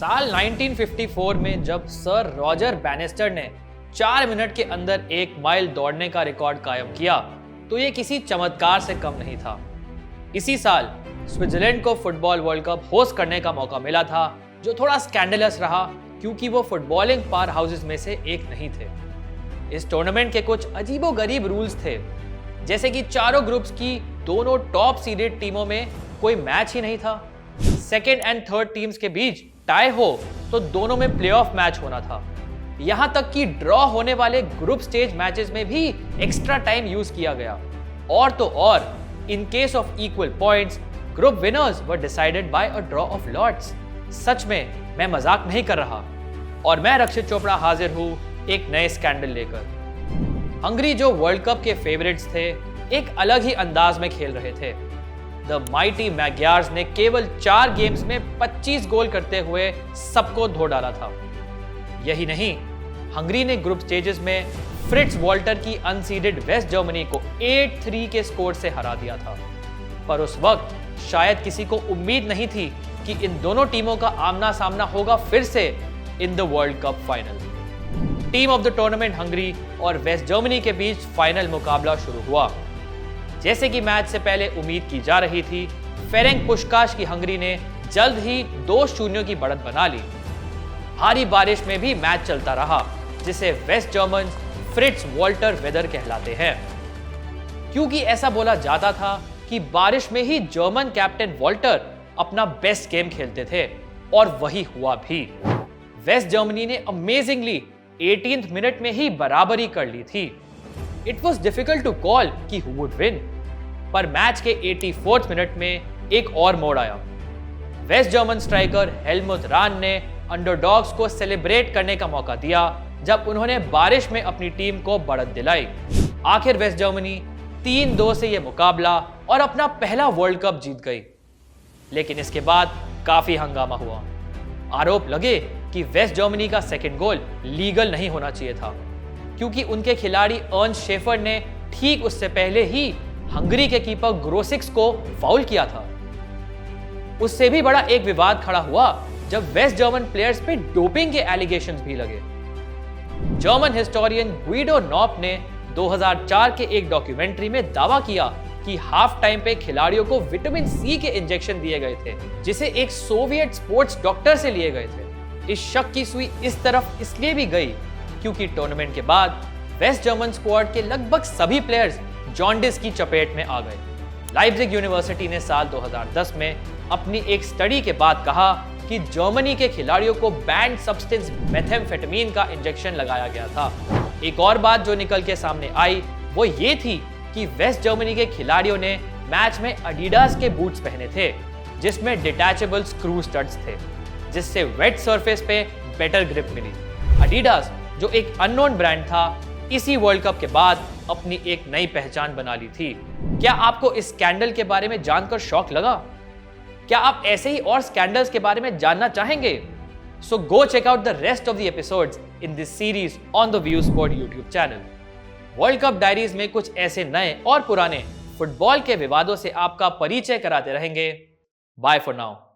साल 1954 में जब सर रॉजर बैनिस्टर ने 4 मिनट के अंदर 1 माइल दौड़ने का रिकॉर्ड कायम किया तो ये किसी चमत्कार से कम नहीं था। इसी साल स्विट्जरलैंड को फुटबॉल वर्ल्ड कप होस्ट करने का मौका मिला था, जो थोड़ा स्कैंडलस रहा क्योंकि वो फुटबॉलिंग पावर हाउसेस में से एक नहीं थे। इस टूर्नामेंट के कुछ अजीबोगरीब रूल्स थे, जैसे कि चारों ग्रुप्स की दोनों टॉप सीडेड टीमों में कोई मैच ही नहीं था। सेकेंड एंड थर्ड टीम्स के बीच टाई हो तो दोनों में प्लेऑफ मैच होना था। यहां तक कि ड्रॉ होने वाले ग्रुप स्टेज मैचेस में भी एक्स्ट्रा टाइम यूज किया गया। और तो और in case of equal points group winners were decided by a draw of lots. सच में मैं मजाक नहीं कर रहा। और मैं रक्षित चोपड़ा हाजिर हूं एक नए स्कैंडल लेकर। हंगरी जो वर्ल्ड कप के फेवरेट्स थे, एक अलग ही अंदाज में खेल रहे थे। द माइटी मैग्यार्स ने केवल 4 गेम्स में 25 गोल करते हुए सबको धो डाला था। यही नहीं, हंगरी ने ग्रुप स्टेजेस में फ्रिट्ज वॉल्टर की अनसीडेड वेस्ट जर्मनी को 8-3 के स्कोर से हरा दिया था। पर उस वक्त शायद किसी को उम्मीद नहीं थी कि इन दोनों टीमों का आमना सामना होगा फिर से in the world cup final. Team of the tournament Hungary और वेस्ट जर्मनी के बीच फाइनल मुकाबला शुरू हुआ। जैसे कि मैच से पहले उम्मीद की जा रही थी, फेरेंक पुशकाश की हंगरी ने जल्द ही 2-0 की बढ़त बना ली। भारी बारिश में भी मैच चलता रहा, जिसे west German Fritz Walter weather कहलाते हैं, क्योंकि ऐसा बोला जाता था कि बारिश में ही जर्मन कैप्टन वॉल्टर अपना बेस्ट गेम खेलते थे, और वही हुआ भी। वेस्ट जर्मनी ने अमेजिंगली 18th मिनट में ही बराबरी कर ली थी। It was difficult to call कि हु वुड विन, पर मैच के 84th मिनट में एक और मोड़ आया। West German striker Helmuth Rahn ने अंडरडॉग्स को सेलिब्रेट करने का मौका दिया जब उन्होंने बारिश में अपनी टीम को बढ़त दिलाई। आखिर वेस्ट जर्मनी 3-2 से यह मुकाबला और अपना पहला वर्ल्ड कप जीत गई। लेकिन इसके बाद काफी हंगामा हुआ। आरोप लगे कि वेस्ट जर्मनी का सेकंड गोल लीगल नहीं होना चाहिए था, क्योंकि उनके खिलाड़ी अर्न्स्ट शेफर ने ठीक उससे पहले ही हंगरी के कीपर ग्रोसिक्स को फाउल किया था। उससे भी बड़ा एक विवाद खड़ा हुआ जब वेस्ट जर्मन प्लेयर्स पे डोपिंग के एलिगेशंस भी लगे। जर्मन हिस्टोरियन गुइडो नॉप ने 2004 के एक डॉक्यूमेंट्री में दावा किया कि हाफ टाइम पे खिलाड़ियों को विटामिन सी के इंजेक्शन दिए गए थे, जिसे एक सोवियत स्पोर्ट्स डॉक्टर से लिए गए थे। इस शक की सुई इस तरफ इसलिए भी गई क्योंकि टूर्नामेंट के बाद वेस्ट जर्मन स्क्वाड के लगभग सभी प्लेयर्स जॉन्डिस की चपेट में आ गए। लाइप्जिग यूनिवर्सिटी ने साल 2010 में अपनी एक स्टडी के बाद कहा कि जर्मनी के खिलाड़ियों को बैंड सब्सटेंस मेथाम्फेटामिन का इंजेक्शन लगाया गया था। एक और बात जो निकल के सामने आई वो ये थी कि वेस्ट जर्मनी के खिलाड़ियों ने मैच में एडिडास के बूट्स पहने थे, जिसमें डिटैचेबल स्क्रू स्टड्स थे, जिससे वेट सरफेस पे बेटर ग्रिप मिली। एडिडास जो एक अननोन ब्रांड था, इसी वर्ल्ड कप के बाद अपनी एक नई पहचान बना ली थी। क्या आपको इस स्कैंडल के बारे में जानकर शॉक लगा? क्या आप ऐसे ही और स्कैंडल्स के बारे में जानना चाहेंगे? So go check out the rest of the episodes in this series on the view sport YouTube channel. World cup diaries में कुछ ऐसे नए और पुराने फुटबॉल के विवादों से आपका परिचय कराते रहेंगे। Bye for now.